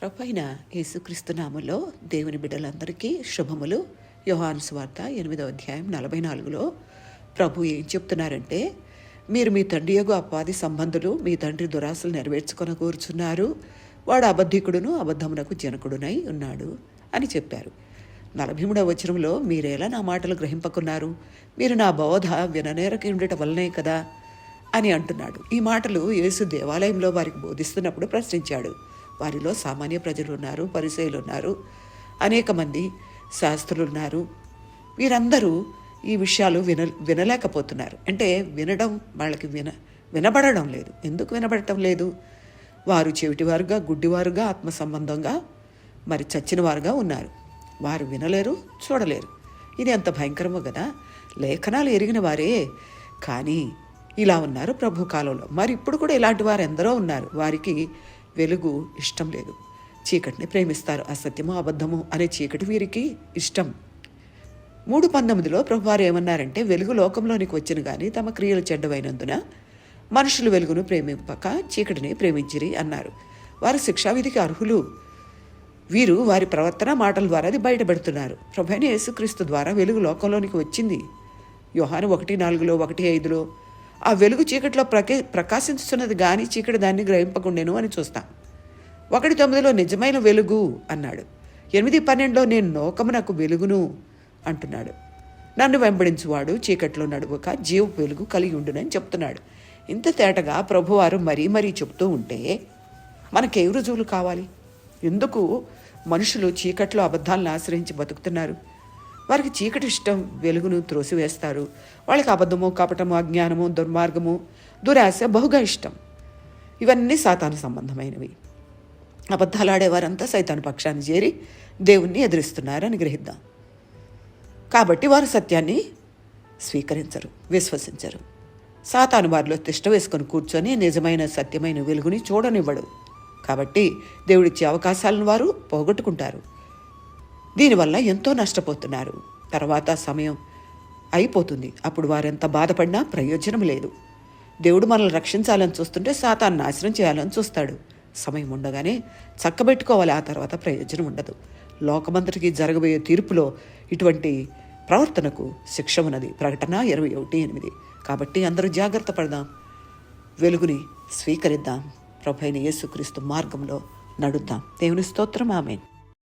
ప్రభువైన యేసుక్రీస్తు నామములో దేవుని బిడ్డలందరికీ శుభములు. యోహాను సువార్త 8వ అధ్యాయం 44లో ప్రభు ఏం చెప్తున్నారంటే, మీరు మీ తండ్రి యొగు అపవాది సంబంధులు, మీ తండ్రి దురాశలు నెరవేర్చుకొని కూర్చున్నారు. వాడు అబద్ధికుడును అబద్ధమునకు జనకుడునై ఉన్నాడు అని చెప్పారు. 43వ వచనంలో, మీరేలా నా మాటలు గ్రహింపకున్నారు, మీరు నా బోధ విననేరకి ఉండటం వల్లనే కదా అని అంటున్నాడు. ఈ మాటలు యేసు దేవాలయంలో వారికి బోధిస్తున్నప్పుడు ప్రశ్నించాడు. వారిలో సామాన్య ప్రజలు ఉన్నారు, పరిసయ్యులు ఉన్నారు, అనేక మంది శాస్త్రులు ఉన్నారు. వీరందరూ ఈ విషయాలు వినలేకపోతున్నారు. అంటే వినడం వాళ్ళకి వినబడడం లేదు. ఎందుకు వినబడటం లేదు? వారు చెవిటివారుగా, గుడ్డివారుగా, ఆత్మ సంబంధంగా, మరి చచ్చిన వారుగా ఉన్నారు. వారు వినలేరు, చూడలేరు. ఇది ఎంత భయంకరమో కదా. లేఖనాలు ఎరిగిన వారే కానీ ఇలా ఉన్నారు ప్రభు కాలంలో. మరి ఇప్పుడు కూడా ఇలాంటి వారు ఎందరో ఉన్నారు. వారికి వెలుగు ఇష్టం లేదు, చీకటిని ప్రేమిస్తారు. అసత్యము అబద్ధము అనే చీకటి వీరికి ఇష్టం. 3:19లో ప్రభువారు ఏమన్నారంటే, వెలుగు లోకంలోనికి వచ్చిన కానీ తమ క్రియలు చెడ్డవైనందున మనుషులు వెలుగును ప్రేమింపక చీకటిని ప్రేమించిరి అన్నారు. వారు శిక్షావిధికి అర్హులు. వీరు వారి ప్రవర్తన మాటల ద్వారా అది బయటపెడుతున్నారు. ప్రభువైన యేసుక్రీస్తు ద్వారా వెలుగు లోకంలోనికి వచ్చింది. యోహాను 1:4లో 1:5లో ఆ వెలుగు చీకటిలో ప్రకాశిస్తున్నది కానీ చీకటి దాన్ని గ్రహింపకుండెను అని చూస్తాం. 1:9లో నిజమైన వెలుగు అన్నాడు. 8:12లో నేను లోకమునకు వెలుగును అంటున్నాడు. నన్ను వెంబడించువాడు చీకట్లో నడువక జీవపు వెలుగు కలిగి ఉండునని చెప్తున్నాడు. ఇంత తేటగా ప్రభువారు మరీ చెప్తూ ఉంటే మనకే రుజువులు కావాలి? ఎందుకు మనుషులు చీకట్లో అబద్ధాలను ఆశ్రయించి బతుకుతున్నారు? వారికి చీకటి ఇష్టం, వెలుగును త్రోసివేస్తారు. వాళ్ళకి అబద్ధము, కపటము, అజ్ఞానము, దుర్మార్గము, దురాశ బహుగా ఇష్టం. ఇవన్నీ సాతాను సంబంధమైనవి. అబద్ధాలు ఆడేవారంతా సైతాను పక్షాన్ని చేరి దేవుణ్ణి ఎదిరిస్తున్నారని గ్రహిద్దాం. కాబట్టి వారు సత్యాన్ని స్వీకరించరు, విశ్వసించరు. సాతాను వారిలో తిష్ట వేసుకొని కూర్చొని నిజమైన సత్యమైన వెలుగుని చూడనివ్వడు. కాబట్టి దేవుడిచ్చే అవకాశాలను వారు పోగొట్టుకుంటారు. దీనివల్ల ఎంతో నష్టపోతున్నారు. తర్వాత సమయం అయిపోతుంది. అప్పుడు వారెంత బాధపడినా ప్రయోజనం లేదు. దేవుడు మనల్ని రక్షించాలని చూస్తుంటే సాతాను నాశనం చేయాలని చూస్తాడు. సమయం ఉండగానే చక్కబెట్టుకోవాలి, ఆ తర్వాత ప్రయోజనం ఉండదు. లోకమంతటికి జరగబోయే తీర్పులో ఇటువంటి ప్రవర్తనకు శిక్ష ఉన్నది. ప్రకటన 21:8. కాబట్టి అందరూ జాగ్రత్త పడదాం, వెలుగుని స్వీకరిద్దాం, ప్రభువైన యేసుక్రీస్తు మార్గంలో నడుద్దాం. దేవుని స్తోత్రం. ఆమేన్.